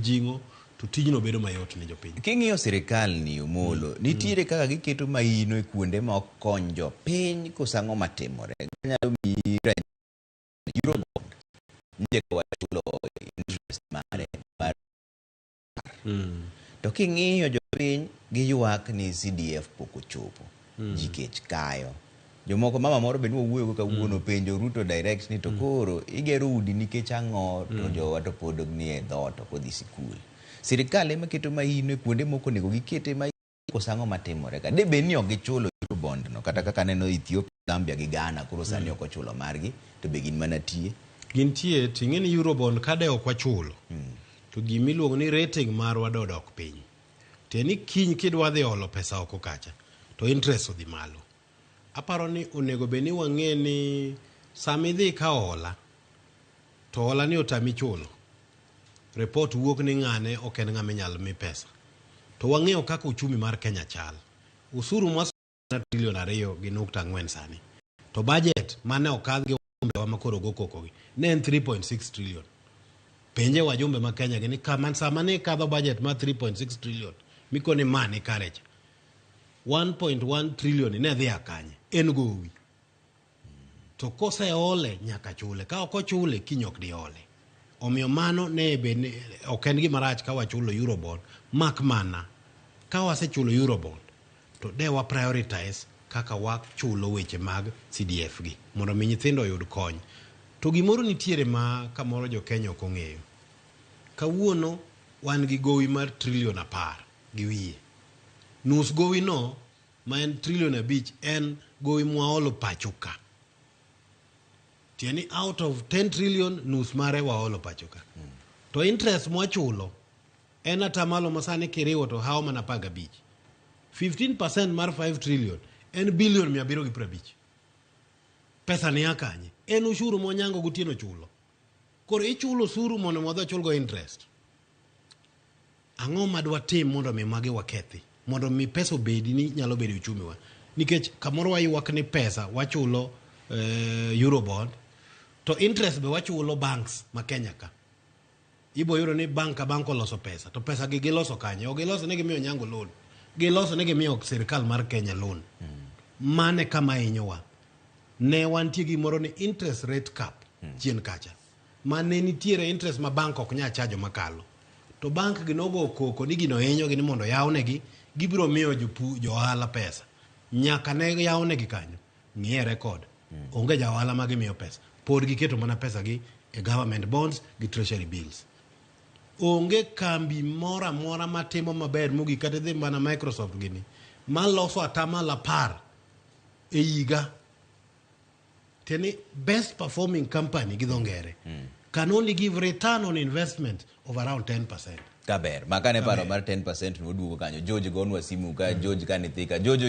mijingo to tijno bedo mayot ne jopiny. King'iyo sirkal ni Omollo, nitiere kaka giketo maino e kuonde ma ok kony jopiny kosang'o matimore. Nyalo miyi Eurobond, nitie ka wachulo interest mare mar to king'iyo jopiny giywak ni CDF pok ochopo, jikech kayo. Jomoko mama moro be nowuoyo kawuono penjo Ruto direct ni to koro igero udi nikech ang'o to jowa to pod ni e dhoot ok odhi sikul. Sirkal ema keto maino e kuonde moko onego gikete maino kosang'o matimore ka. Debe ni ok gichulo Eurobond no, kata kaka neno Ethiopia, Zambia gi Ghana koro sani ok ochulo margi, to be gin mana tie. Gintie ting'e ni Eurobond kade ok wachulo. To gimiluongo ni rating marwa do odok piny. Tieni kiny kidwa dhi holo pesa oko kacha to interest odhi malo. Aparo ni onego be ni wang'e ni sami dhi ka hola to hola ni otami chulo, report wuok ni ng'ane ok en ng'ama inyalo mi pesa. To wang'eyo kaka uchumi mar Kenya chal. Usuru mwa trilion 2.4 sani. To budget mane okadh gi wajumbe wa makoro go kokogi ne en 3.6 trillion. Penje wajumbe ma Kenya gini kama sama ne kadho budget ma 3.6 trillion mikone mane karecha 1.1 trillion ne dhi akanye en gowi. To kose ole nyaka chule, ka ok ochule kinyok di ole. Omiyo mano ne be ok en gima rach ka wachulo Eurobond, mak mana ka wasechulo Eurobond to de wa prioritize kaka wachulo weche mag CDF gi mondo mi nyithindo oyud kony. To gimoro nitiere ma kamoro jo Kenya ok ong'eyo. Kawuono wan gi gowi mar trillion 10 gi wiye. Nus gowi no ma en trillion 5 en gowi mwaolo pachoka. Tieni out of 10 trillion nus mare waolo pachoka. To interest mwachulo en atamalo masani kiriwo to hao mana 15. 15% mar 5 trillion en billion 750. Pesa ni akanye. En ushuru monyango gutieno chulo. Koro ichulo suru mondo modho chulgo interest. Ang'o madwa tim mondo mi magi wakethi? Mondo mi pesa obedi ni nyalo bedo uchumi wa. Nikech kamoro waywak ni pesa wachulo Eurobond to interest be wachulo banks ma Kenya ka. Ibo yuro ni banka banko loso pesa. To pesa gi giloso kanye. O giloso ne gimiyo nyango loan. Giloso ne gimiyo sirkal mar Kenya loan. Mane kama inyowa. Ne wantie gimoro ni interest rate cap chien kacha. Mane nitiere interest ma bank ok nya chajo makalo. To bank ginogo koko ni gino henyo gini mondo yawnegi gibiro miyo jo ohala pesa. Nyaka ne yawnegi kanyo. Ng'iye record. Onge ja ohala ma gimiyo pesa. Pod giketo mana pesa gi e government bonds gi treasury bills. Onge kambi mora matimo maber mugi kata dhi mana Microsoft gini. Maloso atamalo 10 e higa. Tieni best performing company gi dhongere can only give return on investment of around 10%. Kaber, makane paro mar 10% noduogo kanyo. George gonwa simu ka George kanithika. George